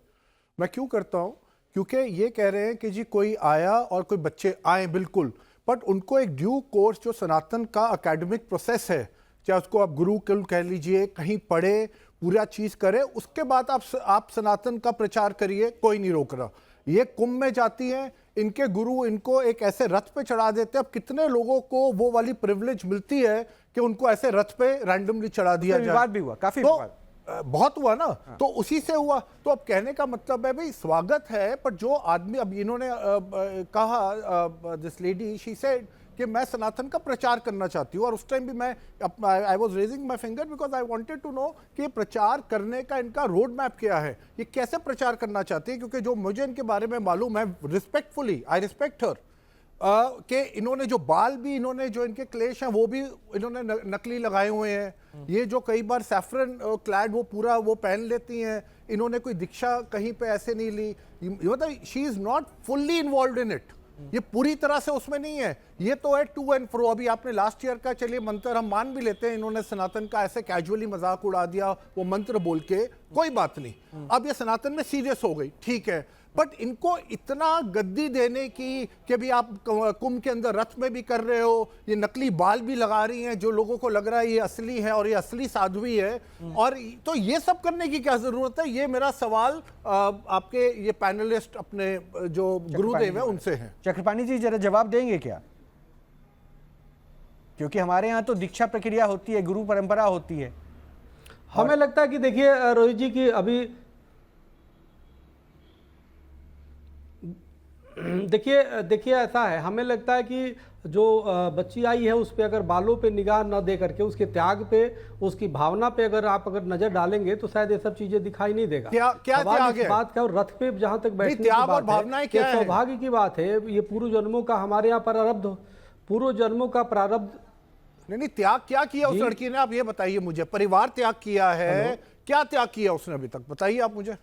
मैं क्यों करता हूँ? क्योंकि ये कह रहे हैं कि जी कोई आया और कोई बच्चे आए, बिल्कुल, बट उनको एक ड्यू कोर्स जो सनातन का एकेडमिक प्रोसेस है, चाहे उसको आप गुरुकुल कह लीजिए, कहीं पढ़े, पूरा चीज करे, उसके बाद आप सनातन का प्रचार करिए, कोई नहीं रोक रहा। ये कुंभ में जाती हैं, इनके गुरु इनको एक ऐसे रथ पे चढ़ा देते हैं। अब कितने लोगों को वो वाली प्रिविलेज मिलती है कि उनको ऐसे रथ पे रैंडमली चढ़ा दिया जाए। विवाद भी हुआ, काफी तो विवाद बहुत हुआ ना। तो उसी से हुआ। तो अब कहने का मतलब है भाई स्वागत है, पर जो आदमी, अब इन्होंने कहा, दिस लेडी शी सेड कि मैं सनातन का प्रचार करना चाहती हूँ, और उस टाइम भी मैं I was raising my finger because I wanted to know कि प्रचार करने का इनका रोड मैप क्या है, ये कैसे प्रचार करना चाहती है। क्योंकि जो मुझे इनके बारे में मालूम है, रिस्पेक्टफुली आई रिस्पेक्ट हर, कि इन्होंने जो बाल भी, इन्होंने जो इनके क्लेश हैं वो भी इन्होंने नकली लगाए हुए हैं। ये जो कई बार सैफरन क्लैड वो पूरा वो पहन लेती हैं, इन्होंने कोई दीक्षा कहीं पे ऐसे नहीं ली, मतलब she is not fully involve in it, ये पूरी तरह से उसमें नहीं है। ये तो है टू एंड फ्रो। अभी आपने लास्ट ईयर का, चलिए मंत्र हम मान भी लेते हैं, इन्होंने सनातन का ऐसे कैजुअली मजाक उड़ा दिया वो मंत्र बोल के, कोई बात नहीं। अब ये सनातन में सीरियस हो गई, ठीक है, बट इनको इतना गद्दी देने की कि भी आप कुंभ के अंदर रथ में भी कर रहे हो, ये नकली बाल भी लगा रही हैं, जो लोगों को लग रहा है ये असली है और ये असली साध्वी है, और तो ये सब करने की क्या जरूरत है? ये मेरा सवाल आपके ये पैनलिस्ट अपने जो गुरुदेव है उनसे है। चक्रपाणी जी जरा जवाब देंगे क्या? क्योंकि हमारे यहाँ तो दीक्षा प्रक्रिया होती है, गुरु परंपरा होती है। हमें लगता है कि देखिए रोहित जी की अभी देखिए ऐसा है, हमें लगता है कि जो बच्ची आई है उस पे अगर बालों पे निगाह न दे करके उसके त्याग पे, उसकी भावना पे अगर नजर डालेंगे तो शायद ये सब चीजें दिखाई नहीं देगा। क्या त्याग है? बात क्या, और रथ पे जहां तक बैठने की त्याग और बात भावनाएं है, क्या है? सौभाग्य की बात है, ये पूर्व जन्मों का हमारे यहाँ प्रारब्ध, पूर्व जन्मों का प्रारब्ध। नहीं, त्याग क्या किया उस लड़की ने, आप ये बताइए मुझे। परिवार त्याग किया है, क्या त्याग किया उसने अभी तक, बताइए आप मुझे।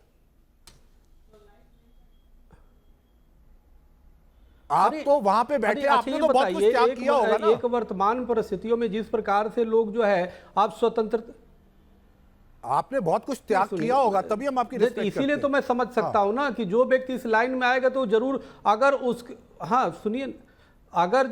आप तो वहां पे बैठे, आपने तो बहुत कुछ त्याग किया होगा ना। एक वर्तमान परिस्थितियों में जिस प्रकार से लोग जो है आप स्वतंत्र, आपने बहुत कुछ त्याग किया होगा, तभी हम आपकी रिस्पेक्ट करते हैं। इसीलिए तो मैं समझ सकता हूं ना कि जो व्यक्ति इस लाइन में आएगा तो जरूर, अगर उस, हाँ सुनिए, अगर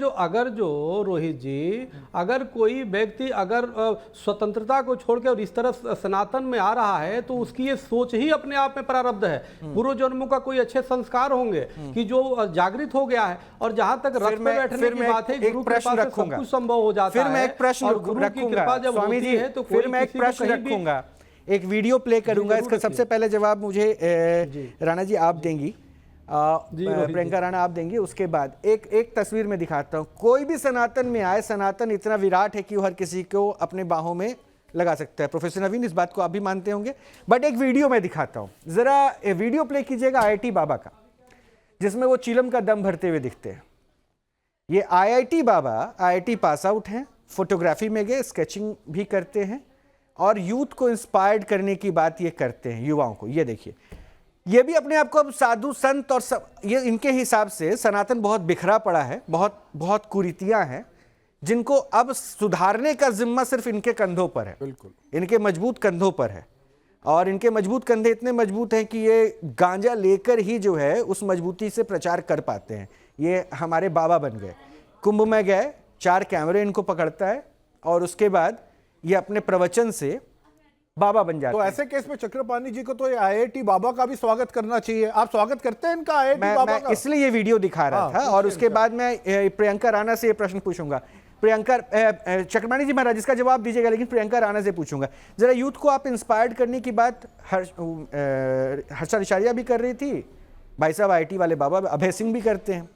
जो रोहित जी, अगर कोई व्यक्ति अगर स्वतंत्रता को छोड़कर और इस तरह सनातन में आ रहा है तो उसकी ये सोच ही अपने आप में प्रारब्ध है। पूर्व जन्मों का कोई अच्छे संस्कार होंगे कि जो जागृत हो गया है। और जहां तक रथ पे बैठने की बात है, गुरु कृपा से सब कुछ संभव हो जाता है। फिर मैं एक प्रश्न रखूंगा स्वामी जी, फिर मैं एक प्रश्न रखूंगा, एक वीडियो प्ले करूंगा, इसका सबसे पहले जवाब मुझे राणा जी आप देंगी, प्रियंका राणा आप देंगी। उसके बाद एक तस्वीर में दिखाता हूं, कोई भी सनातन में आए, सनातन इतना विराट है कि वो हर किसी को अपने बाहों में लगा सकता है। प्रोफेसर नवीन, इस बात को आप भी मानते होंगे, बट एक वीडियो में दिखाता हूं, जरा वीडियो प्ले कीजिएगा IIT बाबा का, जिसमें वो चीलम का दम भरते हुए दिखते हैं। ये IIT बाबा IIT पास आउट हैं, फोटोग्राफी में गए, स्केचिंग भी करते हैं और यूथ को इंस्पायर्ड करने की बात ये करते हैं, युवाओं को। ये देखिए, ये भी अपने आप को अब साधु संत और ये इनके हिसाब से सनातन बहुत बिखरा पड़ा है, बहुत कुरीतियां हैं जिनको अब सुधारने का जिम्मा सिर्फ इनके कंधों पर है। बिल्कुल, इनके मजबूत कंधों पर है, और इनके मजबूत कंधे इतने मजबूत हैं कि ये गांजा लेकर ही जो है उस मजबूती से प्रचार कर पाते हैं। ये हमारे बाबा बन गए, कुंभ में गए, 4 कैमरे इनको पकड़ता है और उसके बाद ये अपने प्रवचन से बाबा बन जाते तो ऐसे केस में चक्रपाणी जी को तो ये IIT बाबा का भी स्वागत करना चाहिए। आप स्वागत करते हैं इनका IIT बाबा का? इसलिए ये वीडियो दिखा रहा था, और उसके बाद मैं प्रियंका राणा से ये प्रश्न पूछूंगा। प्रियंका, चक्रपाणी जी महाराज इसका जवाब दीजिएगा, लेकिन प्रियंका राणा से पूछूंगा, जरा यूथ को आप इंस्पायर्ड करने की बात हर्षा रिचारिया भी कर रही थी, भाई साहब IIT वाले बाबा अभय सिंह भी करते हैं,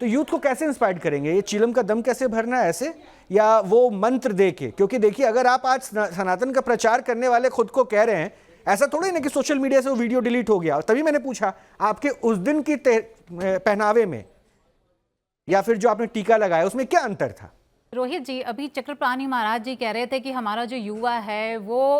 तो यूथ को कैसे इंस्पायर्ड करेंगे? ये चीलम का दम कैसे भरना है ऐसे, या वो मंत्र दे के? क्योंकि देखिए, अगर आप आज सनातन का प्रचार करने वाले खुद को कह रहे हैं, ऐसा थोड़ी ना कि सोशल मीडिया से वो वीडियो डिलीट हो गया। तभी मैंने पूछा आपके उस दिन की पहनावे में या फिर जो आपने टीका लगाया उसमें क्या अंतर था? रोहित जी, अभी चक्रपाणी महाराज जी कह रहे थे कि हमारा जो युवा है वो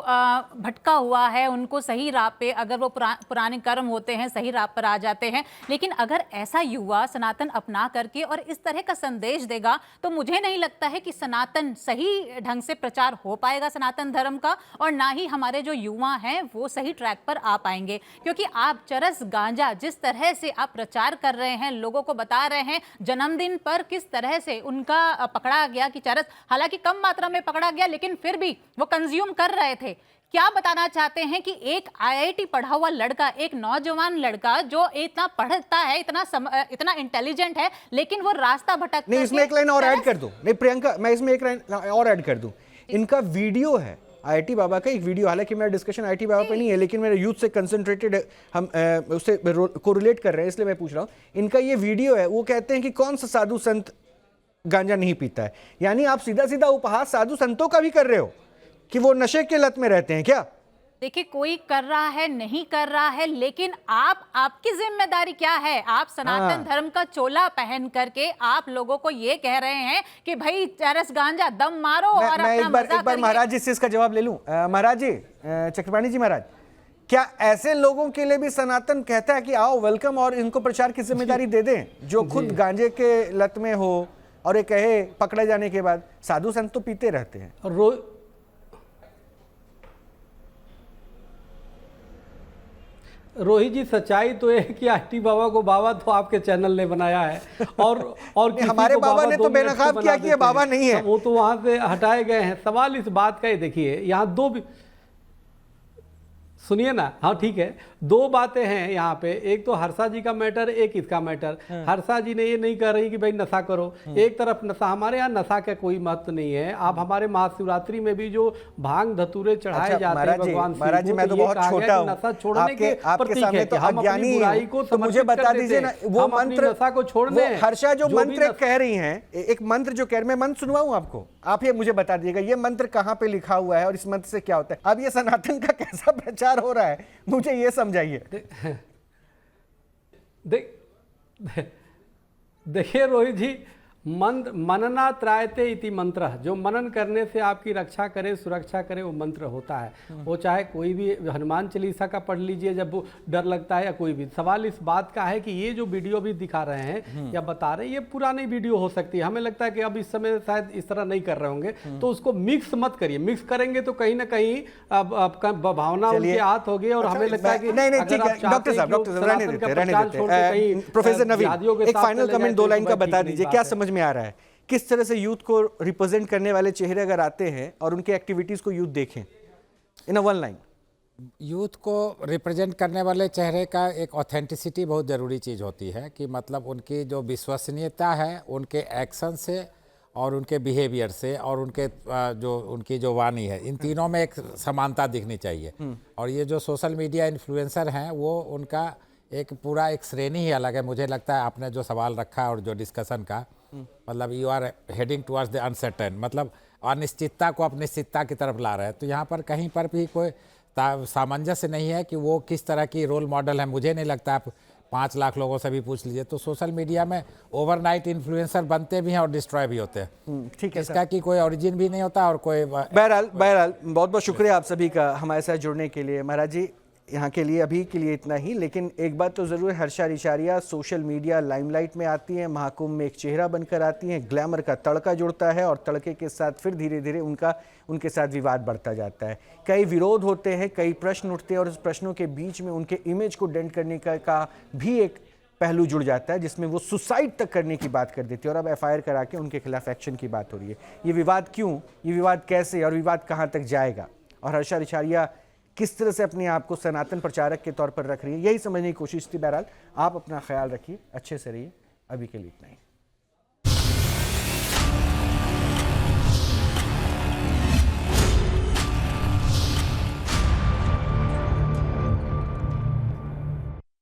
भटका हुआ है, उनको सही राह पे, अगर वो पुराने कर्म होते हैं सही राह पर आ जाते हैं। लेकिन अगर ऐसा युवा सनातन अपना करके और इस तरह का संदेश देगा तो मुझे नहीं लगता है कि सनातन सही ढंग से प्रचार हो पाएगा सनातन धर्म का, और ना ही हमारे जो युवा हैं वो सही ट्रैक पर आ पाएंगे। क्योंकि आप चरस गांजा जिस तरह से आप प्रचार कर रहे हैं, लोगों को बता रहे हैं जन्मदिन पर किस तरह से उनका पकड़ा गया, गया कि चरस हालांकि कम मात्रा में पकड़ा गया लेकिन फिर भी वो कंज्यूम कर रहे थे। क्या बताना चाहते हैं कि एक आईआईटी पढ़ा हुआ लड़का, एक नौजवान लड़का जो इतना पढ़ता है, इतना इंटेलिजेंट है, लेकिन वो रास्ता भटक नहीं, इसमें एक लाइन और ऐड कर दूं। नहीं प्रियंका, मैं इसमें एक लाइन और ऐड कर दूं। इनका वीडियो है आईआईटी बाबा का, एक वीडियो, हालांकि मेरा डिस्कशन आईआईटी बाबा पे नहीं है लेकिन मेरे यूथ से कंसंट्रेटेड हम उससे कोरिलेट कर रहे हैं, इसलिए मैं पूछ रहा हूं। इनका ये वीडियो है, वो कहते हैं कि कौन सा साधु संत गांजा नहीं पीता है। यानी आप सीधा सीधा उपहास साधु संतों का भी कर रहे हो कि वो नशे के लत में रहते हैं क्या? देखिए, कोई कर रहा है नहीं कर रहा है, लेकिन आपकी जिम्मेदारी क्या है? आप सनातन धर्म का चोला पहन करके आप लोगों को ये कह रहे हैं कि भाई चरस गांजा दम मारो और अपना एक बार महाराज जी से इसका जवाब ले लूं। महाराज जी, चक्रपाणी जी महाराज, क्या ऐसे लोगों के लिए भी सनातन कहता है कि आओ वेलकम और इनको प्रचार की जिम्मेदारी दे दें, जो खुद गांजे के लत में हो और ये कहे पकड़े जाने के बाद साधु संत तो पीते रहते हैं? रोहित जी, सच्चाई तो है कि आईटी बाबा को बाबा तो आपके चैनल ने बनाया है और किसी हमारे को बाबा ने तो 2 मिनट बेनकाब किया कि ये बाबा नहीं है, वो तो वहां से हटाए गए हैं। सवाल इस बात का ही, देखिए यहाँ सुनिए ना, हाँ ठीक है, 2 बातें हैं यहाँ पे। एक तो हर्षा जी का मैटर, एक इसका मैटर। हर्षा जी ने ये नहीं कह रही कि भाई नशा करो, एक तरफ नशा, हमारे यहाँ नशा का कोई महत्व नहीं है। आप हमारे महाशिवरात्रि में भी जो भांग धतूरे चढ़ाए जाते हैं भगवान महाराज जी, मैं तो बहुत छोटा हूँ, नशा छोड़ने के आपके सामने तो हम अज्ञानी अपनी बुराई को तो मुझे बता दीजिए ना, वो मंत्र नशा को छोड़ दें। हर्षा जो मंत्र कह रही हैं, एक मंत्र जो कह रहे, मैं मंत्र सुनवाऊं आपको, आप ये मुझे बता दीजिएगा ये मंत्र कहाँ पे लिखा हुआ है और इस मंत्र से क्या होता है? अब ये सनातन का कैसा प्रचार हो रहा है, मुझे ये समझाइए। देखिए रोहित जी, मनना त्रायते इति मंत्र, जो मनन करने से आपकी रक्षा करे, सुरक्षा करे, वो मंत्र होता है। वो चाहे कोई भी हनुमान चालीसा का पढ़ लीजिए जब वो डर लगता है, या कोई भी। सवाल इस बात का है कि ये जो वीडियो भी दिखा रहे हैं या बता रहे हैं, ये पुरानी वीडियो हो सकती है। हमें लगता है कि अब इस समय शायद इस तरह नहीं कर रहे होंगे, तो उसको मिक्स मत करिए। मिक्स करेंगे तो कहीं ना कहीं भावना उनके हाथ होगी और हमें लगता है कि नहीं ठीक है डॉक्टर साहब, रहने देते। प्रोफेसर नवीन, एक फाइनल कमेंट 2 लाइन का बता दीजिए, क्या समझ में आ रहा है किस तरह से यूथ को रिप्रेजेंट करने वाले चेहरे अगर आते हैं और उनके एक्टिविटीज को यूथ देखें इन 1 लाइन? यूथ को रिप्रेजेंट करने वाले चेहरे का एक ऑथेंटिसिटी बहुत ज़रूरी चीज़ होती है, कि मतलब उनकी जो विश्वसनीयता है उनके एक्शन से और उनके बिहेवियर से और उनकी जो वाणी है, इन तीनों में एक समानता दिखनी चाहिए। और ये जो सोशल मीडिया इन्फ्लुएंसर हैं वो उनका एक पूरा एक श्रेणी ही अलग है। मुझे लगता है आपने जो सवाल रखा और जो डिस्कशन का, मतलब you are heading towards the uncertain, मतलब अनिश्चितता को आप निश्चितता की तरफ ला रहे हैं। तो यहाँ पर कहीं पर भी कोई सामंजस्य नहीं है कि वो किस तरह की रोल मॉडल है। मुझे नहीं लगता, आप 5 लाख लोगों से भी पूछ लीजिए तो सोशल मीडिया में ओवरनाइट इन्फ्लुएंसर बनते भी हैं और डिस्ट्रॉय भी होते हैं। ठीक है, इसका कि कोई ओरिजिन भी नहीं होता और कोई। बहरहाल बहुत बहुत शुक्रिया आप सभी का हमारे साथ जुड़ने के लिए। महाराज जी, यहाँ के लिए अभी के लिए इतना ही, लेकिन एक बात तो ज़रूर, हर्षा रिचारिया सोशल मीडिया लाइमलाइट में आती हैं, महाकुंभ में एक चेहरा बनकर आती हैं, ग्लैमर का तड़का जुड़ता है और तड़के के साथ फिर धीरे धीरे उनके साथ विवाद बढ़ता जाता है। कई विरोध होते हैं, कई प्रश्न उठते हैं और उस प्रश्नों के बीच में उनके इमेज को डेंट करने का भी एक पहलू जुड़ जाता है, जिसमें वो सुसाइड तक करने की बात कर देती है और अब एफआईआर करा के उनके खिलाफ एक्शन की बात हो रही है। ये विवाद क्यों, ये विवाद कैसे और विवाद कहाँ तक जाएगा, और हर्षा रिचारिया किस तरह से अपने आप को सनातन प्रचारक के तौर पर रख रही है, यही समझने की कोशिश थी। बहरहाल आप अपना ख्याल रखिए, अच्छे से रहिए। अभी के लिए इतना ही।